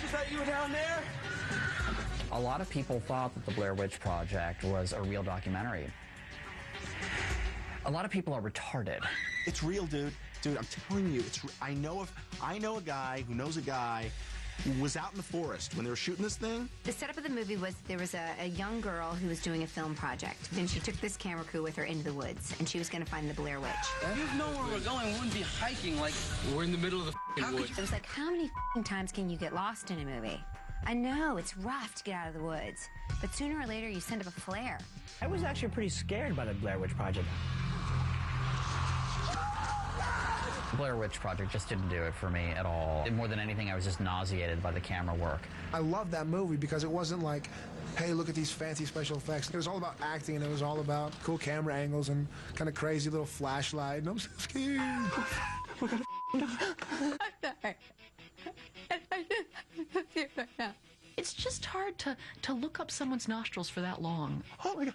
is that you down there? A lot of people thought that the Blair Witch Project was a real documentary. A lot of people are retarded. It's real, dude. Dude, I'm telling you, I know a guy who knows a guy who was out in the forest when they were shooting this thing. The setup of the movie was there was a young girl who was doing a film project, and she took this camera crew with her into the woods, and she was going to find the Blair Witch. If you know where we're going, we wouldn't be hiking like we're in the middle of the woods. It was like, how many times can you get lost in a movie? I know, it's rough to get out of the woods, but sooner or later you send up a flare. I was actually pretty scared by the Blair Witch Project. The Blair Witch Project just didn't do it for me at all. More than anything, I was just nauseated by the camera work. I loved that movie because it wasn't like, hey, look at these fancy special effects. It was all about acting, and it was all about cool camera angles and kind of crazy little flashlight, and I'm so scared. It's just hard to look up someone's nostrils for that long. Oh my God,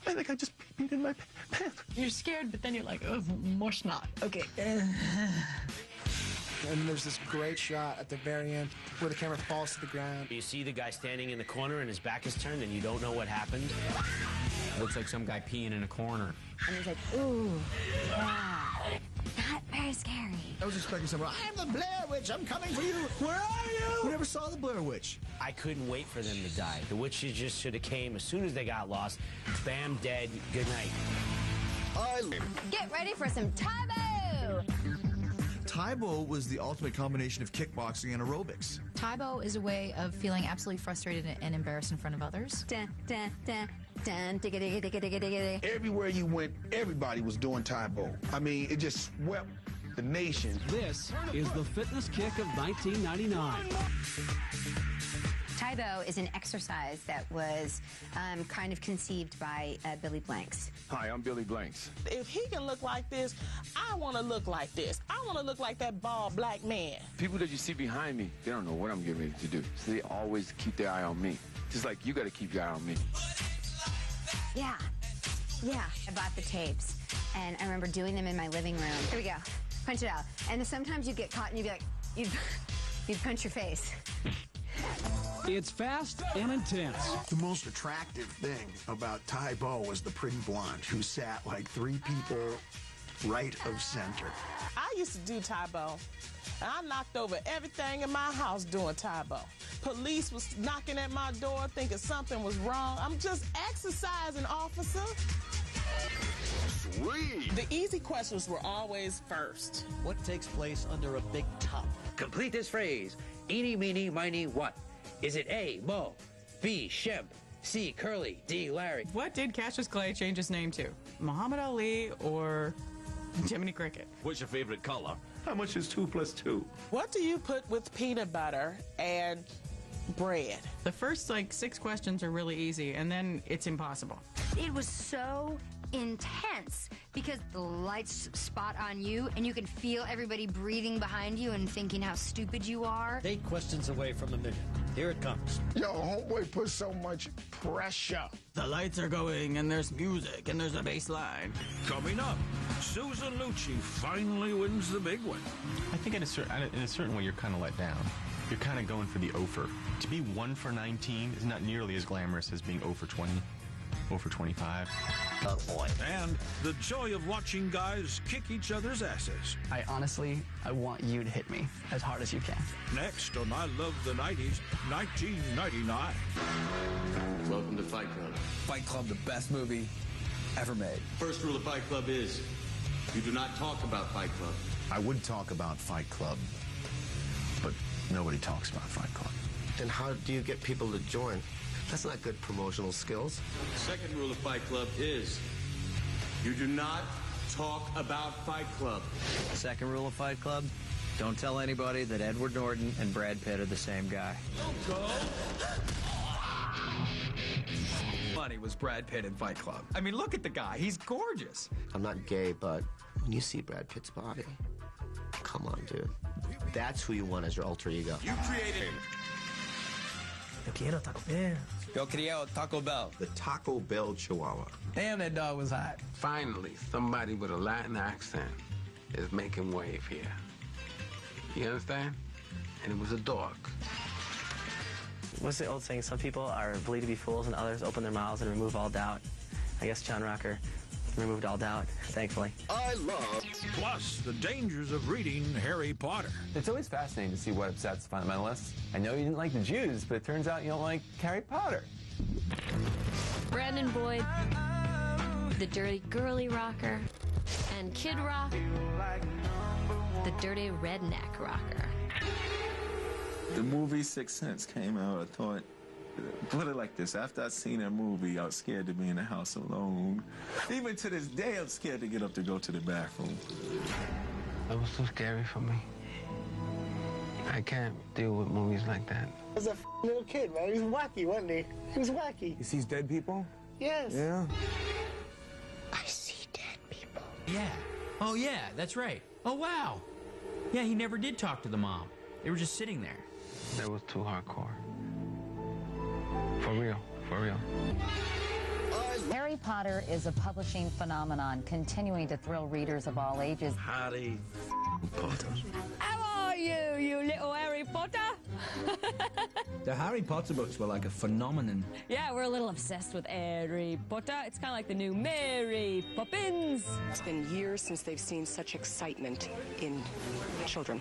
I think I just peed in my pants. You're scared, but then you're like, oh, more snot. Okay. And there's this great shot at the very end where the camera falls to the ground. You see the guy standing in the corner and his back is turned and you don't know what happened. It looks like some guy peeing in a corner. And it's like, ooh, yeah. Not very scary. I was expecting someone, I'm the Blair Witch, I'm coming for you. Where are you? We never saw the Blair Witch. I couldn't wait for them to die. The witches just should have came as soon as they got lost. Bam, dead, good night. Get ready for some Tae-Bo! Tae-Bo was the ultimate combination of kickboxing and aerobics. Tae-Bo is a way of feeling absolutely frustrated and embarrassed in front of others. Dun, dun, dun, dun, digga, digga, digga, digga, digga. Everywhere you went, everybody was doing Tae-Bo. I mean, it just swept the nation. This is the fitness kick of 1999. Tae-Bo is an exercise that was kind of conceived by Billy Blanks. Hi, I'm Billy Blanks. If he can look like this, I want to look like this. I want to look like that bald black man. People that you see behind me, they don't know what I'm getting ready to do. So they always keep their eye on me. Just like you got to keep your eye on me. Yeah. I bought the tapes, and I remember doing them in my living room. Here we go. Punch it out. And sometimes you get caught and you'd be like, you'd punch your face. It's fast and intense. The most attractive thing about Tae-Bo was the pretty blonde who sat like 3 people right of center. I used to do Tae-Bo, and I knocked over everything in my house doing Tae-Bo. Police was knocking at my door thinking something was wrong. I'm just exercising, officer. Sweet. The easy questions were always first. What takes place under a big top? Complete this phrase. Eeny, meeny, miny, what? Is it A, Mo, B, Shemp, C, Curly, D, Larry? What did Cassius Clay change his name to? Muhammad Ali or Jiminy Cricket? What's your favorite color? How much is 2 + 2? What do you put with peanut butter and bread? The first, 6 questions are really easy, and then it's impossible. It was so intense because the lights spot on you and you can feel everybody breathing behind you and thinking how stupid you are. 8 questions away from $1 million. Here it comes. Yo, homeboy put so much pressure. The lights are going and there's music and there's a bass line. Coming up, Susan Lucci finally wins the big one. I think in a certain way you're kind of let down. You're kind of going for the 0 for. To be 1 for 19 is not nearly as glamorous as being 0 for 20, 0 for 25. Oh boy. And the joy of watching guys kick each other's asses. I want you to hit me as hard as you can. Next on I Love the 90s, 1999. Welcome to Fight Club. Fight Club, the best movie ever made. First rule of Fight Club is you do not talk about Fight Club. I would talk about Fight Club, but nobody talks about Fight Club. Then how do you get people to join? That's not good promotional skills. Second rule of Fight Club is you do not talk about Fight Club. Second rule of Fight Club, don't tell anybody that Edward Norton and Brad Pitt are the same guy. Funny was Brad Pitt in Fight Club. I mean, look at the guy. He's gorgeous. I'm not gay, but when you see Brad Pitt's body, come on, dude. That's who you want as your alter ego. You created Yo quiero Taco Bell. Yo quería Taco Bell. The Taco Bell Chihuahua. Damn, that dog was hot. Finally, somebody with a Latin accent is making wave here. You understand? And it was a dog. What's the old saying? Some people are believed to be fools and others open their mouths and remove all doubt. I guess John Rocker removed all doubt, thankfully. I love. Plus, the dangers of reading Harry Potter. It's always fascinating to see what upsets fundamentalists. I know you didn't like the Jews, but it turns out you don't like Harry Potter. Brandon Boyd, the dirty girly rocker, and Kid Rock, the dirty redneck rocker. The movie Sixth Sense came out, I thought, put it like this, after I'd seen that movie, I was scared to be in the house alone. Even to this day, I'm scared to get up to go to the bathroom. It was too scary for me. I can't deal with movies like that. He was a little kid, man. He was wacky, wasn't he? He was wacky. He sees dead people? Yes. Yeah. I see dead people. Yeah. Oh, yeah, that's right. Oh, wow. Yeah, he never did talk to the mom. They were just sitting there. That was too hardcore. For real, for real. Harry Potter is a publishing phenomenon, continuing to thrill readers of all ages. Harry Potter. How are you, you little Harry Potter? The Harry Potter books were like a phenomenon. Yeah, we're a little obsessed with Harry Potter. It's kind of like the new Mary Poppins. It's been years since they've seen such excitement in children.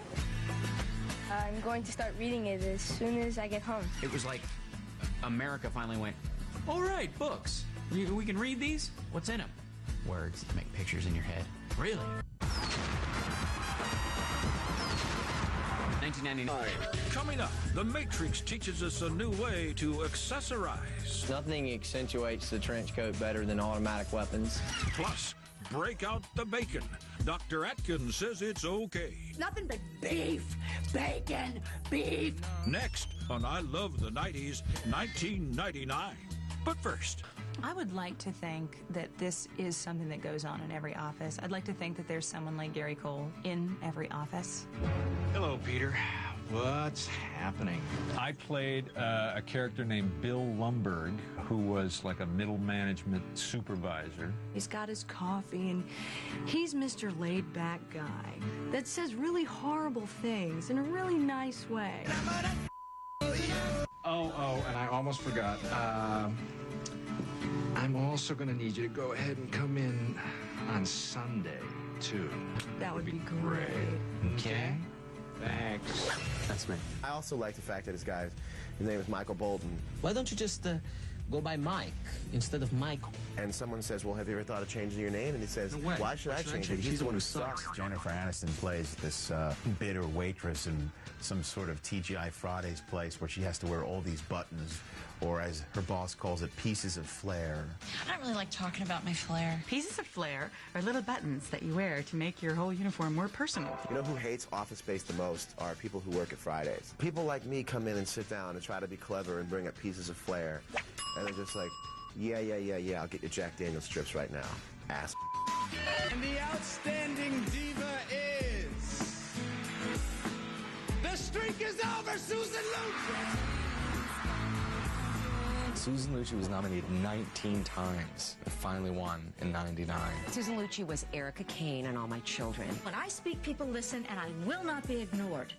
I'm going to start reading it as soon as I get home. It was like America finally went, all right, books. We can read these? What's in them? Words that make pictures in your head. Really? 1999. Coming up, The Matrix teaches us a new way to accessorize. Nothing accentuates the trench coat better than automatic weapons. Plus, break out the bacon. Dr. Atkins says it's okay. Nothing but beef, bacon, beef. Next on I Love the 90s, 1999. But first, I would like to think that this is something that goes on in every office. I'd like to think that there's someone like Gary Cole in every office. Hello, Peter. What's happening? I played a character named Bill Lumberg, who was like a middle management supervisor. He's got his coffee, and he's Mr. Laid-Back guy that says really horrible things in a really nice way. Oh, and I almost forgot. I'm also going to need you to go ahead and come in on Sunday, too. That would be great. Okay? Thanks. That's me. I also like the fact that his name is Michael Bolton. Why don't you just go by Mike instead of Michael? And someone says, well, have you ever thought of changing your name? And he says, No way. why should I change it? He's the one who sucks. Jennifer Aniston plays this bitter waitress in some sort of TGI Fridays place where she has to wear all these buttons, or as her boss calls it, pieces of flair. I don't really like talking about my flair. Pieces of flair are little buttons that you wear to make your whole uniform more personal. You know who hates Office Space the most are people who work at Fridays. People like me come in and sit down and try to be clever and bring up pieces of flair. And they're just like, yeah, I'll get you Jack Daniels strips right now. Ass. And the outstanding diva is... The streak is over, Susan Lucci! Susan Lucci was nominated 19 times and finally won in '99. Susan Lucci was Erica Kane on All My Children. When I speak, people listen, and I will not be ignored.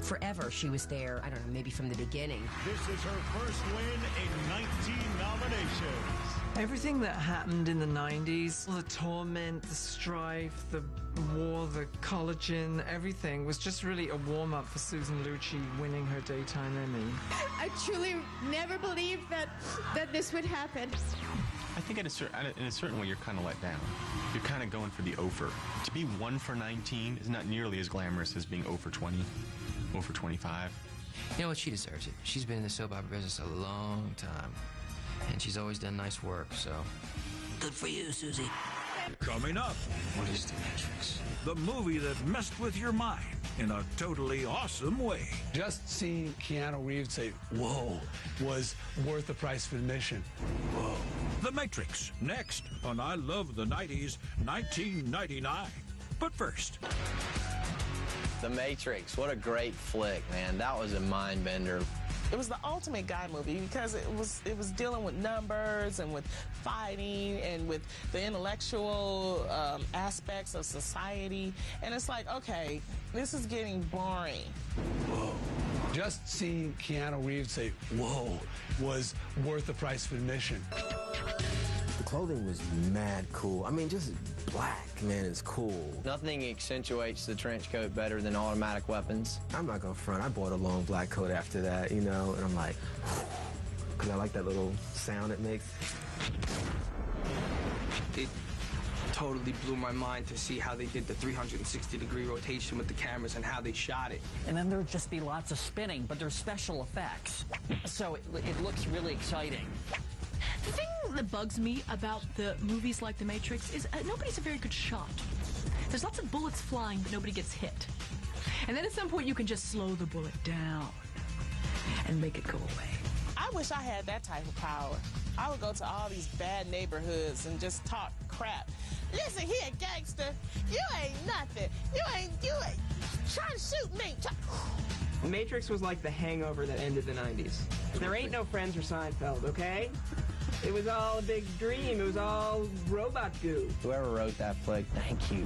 Forever, she was there, I don't know, maybe from the beginning. This is her first win in 19 nominations. Everything that happened in the 90s, the torment, the strife, the war, the collagen, everything was just really a warm-up for Susan Lucci winning her Daytime Emmy. I truly never believed that this would happen. I think in a certain way, you're kind of let down. You're kind of going for the 0 for. To be 1 for 19 is not nearly as glamorous as being 0 for 20, 0 for 25. You know what? She deserves it. She's been in the soap opera business a long time. And she's always done nice work, so... Good for you, Susie. Coming up. What is The Matrix? The movie that messed with your mind in a totally awesome way. Just seeing Keanu Reeves say, whoa, was worth the price of admission. Whoa. The Matrix, next on I Love the 90s, 1999. But first... The Matrix, what a great flick, man. That was a mind bender. It was the ultimate guy movie because it was dealing with numbers and with fighting and with the intellectual aspects of society. And it's like, okay, this is getting boring. Whoa. Just seeing Keanu Reeves say, whoa, was worth the price of admission. The clothing was mad cool. I mean, just black, man, is cool. Nothing accentuates the trench coat better than automatic weapons. I'm not gonna front. I bought a long black coat after that, you know, and I'm like, because I like that little sound it makes. It totally blew my mind to see how they did the 360-degree rotation with the cameras and how they shot it. And then there would just be lots of spinning, but there's special effects. So it looks really exciting. The thing that bugs me about the movies like The Matrix is nobody's a very good shot. There's lots of bullets flying, but nobody gets hit. And then at some point you can just slow the bullet down and make it go away. I wish I had that type of power. I would go to all these bad neighborhoods and just talk crap. Listen here, gangster, you ain't nothing. You ain't trying to shoot me. The Matrix was like the Hangover that ended the 90s. There ain't no Friends or Seinfeld, okay? It was all a big dream. It was all robot goo. Whoever wrote that flick, thank you.